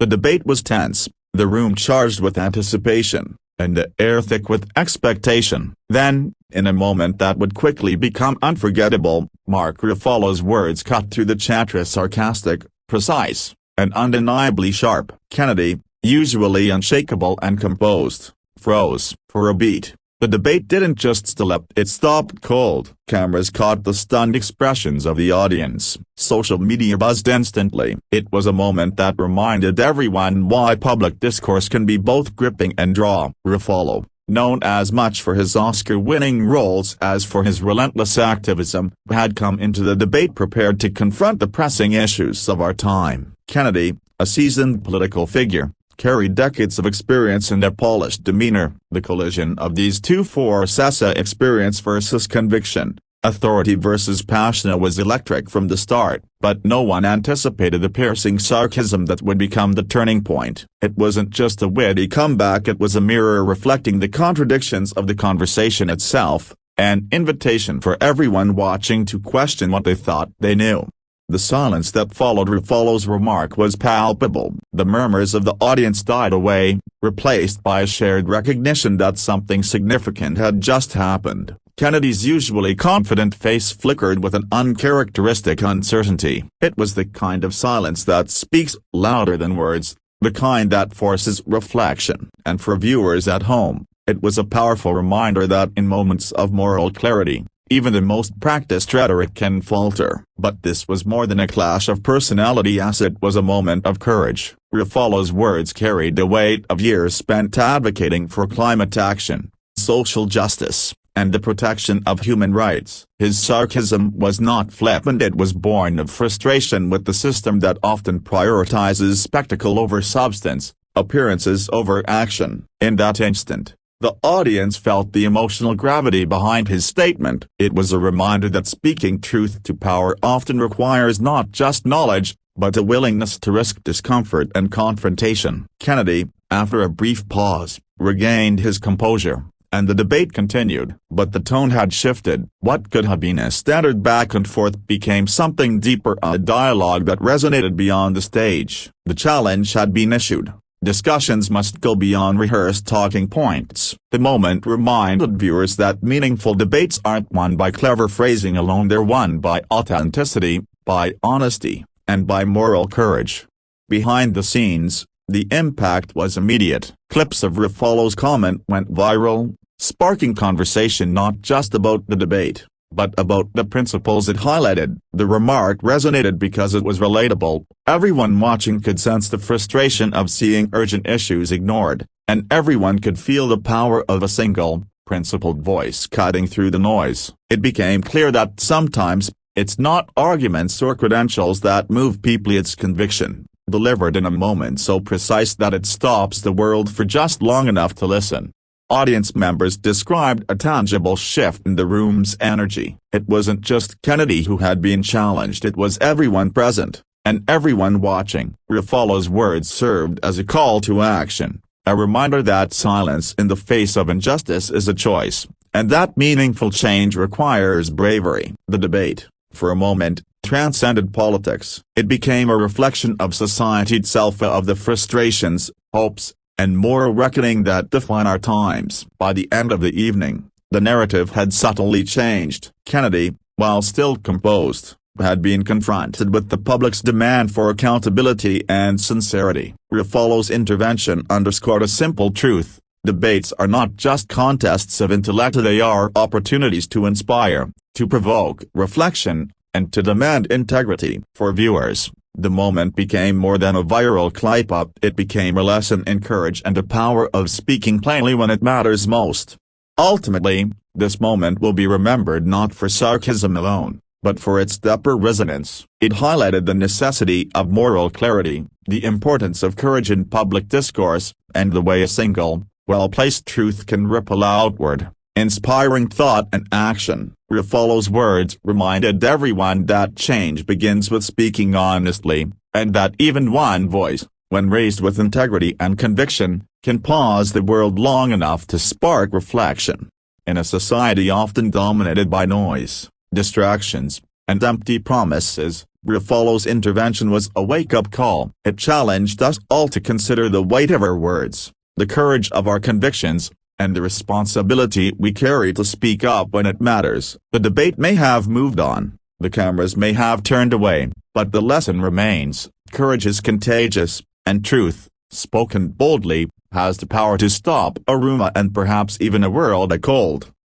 The debate was tense, the room charged with anticipation, and the air thick with expectation. Then, in a moment that would quickly become unforgettable, Mark Ruffalo's words cut through the chatter, sarcastic, precise, and undeniably sharp. Kennedy, usually unshakable and composed, froze for a beat. The debate didn't just still up, it stopped cold. Cameras caught the stunned expressions of the audience. Social media buzzed instantly. It was a moment that reminded everyone why public discourse can be both gripping and raw. Ruffalo, known as much for his Oscar-winning roles as for his relentless activism, had come into the debate prepared to confront the pressing issues of our time. Kennedy, a seasoned political figure, carried decades of experience and a polished demeanor. The collision of these two forces, experience versus conviction, authority versus passion, was electric from the start, but no one anticipated the piercing sarcasm that would become the turning point. It wasn't just a witty comeback, it was a mirror reflecting the contradictions of the conversation itself, an invitation for everyone watching to question what they thought they knew. The silence that followed Ruffalo's remark was palpable. The murmurs of the audience died away, replaced by a shared recognition that something significant had just happened. Kennedy's usually confident face flickered with an uncharacteristic uncertainty. It was the kind of silence that speaks louder than words, the kind that forces reflection. And for viewers at home, it was a powerful reminder that in moments of moral clarity, even the most practiced rhetoric can falter. But this was more than a clash of personality, as it was a moment of courage. Ruffalo's words carried the weight of years spent advocating for climate action, social justice, and the protection of human rights. His sarcasm was not flippant, it was born of frustration with the system that often prioritizes spectacle over substance, appearances over action. In that instant, the audience felt the emotional gravity behind his statement. It was a reminder that speaking truth to power often requires not just knowledge, but a willingness to risk discomfort and confrontation. Kennedy, after a brief pause, regained his composure, and the debate continued. But the tone had shifted. What could have been a standard back and forth became something deeper, a dialogue that resonated beyond the stage. The challenge had been issued. Discussions must go beyond rehearsed talking points. The moment reminded viewers that meaningful debates aren't won by clever phrasing alone, they're won by authenticity, by honesty, and by moral courage. Behind the scenes, the impact was immediate. Clips of Ruffalo's comment went viral, sparking conversation not just about the debate, but about the principles it highlighted. The remark resonated because it was relatable. Everyone watching could sense the frustration of seeing urgent issues ignored, and everyone could feel the power of a single, principled voice cutting through the noise. It became clear that sometimes, it's not arguments or credentials that move people, it's conviction, delivered in a moment so precise that it stops the world for just long enough to listen. Audience members described a tangible shift in the room's energy. It wasn't just Kennedy who had been challenged, it was everyone present, and everyone watching. Ruffalo's words served as a call to action, a reminder that silence in the face of injustice is a choice, and that meaningful change requires bravery. The debate, for a moment, transcended politics. It became a reflection of society itself, of the frustrations, hopes, and moral reckoning that define our times. By the end of the evening, the narrative had subtly changed. Kennedy, while still composed, had been confronted with the public's demand for accountability and sincerity. Ruffalo's intervention underscored a simple truth: debates are not just contests of intellect, they are opportunities to inspire, to provoke reflection, and to demand integrity. For viewers, the moment became more than a viral clip, it became a lesson in courage and the power of speaking plainly when it matters most. Ultimately, this moment will be remembered not for sarcasm alone, but for its deeper resonance. It highlighted the necessity of moral clarity, the importance of courage in public discourse, and the way a single, well-placed truth can ripple outward, inspiring thought and action. Ruffalo's words reminded everyone that change begins with speaking honestly, and that even one voice, when raised with integrity and conviction, can pause the world long enough to spark reflection. In a society often dominated by noise, distractions, and empty promises, Ruffalo's intervention was a wake-up call. It challenged us all to consider the weight of our words, the courage of our convictions, and the responsibility we carry to speak up when it matters. The debate may have moved on, the cameras may have turned away, but the lesson remains: courage is contagious, and truth, spoken boldly, has the power to stop a room and perhaps even a world cold.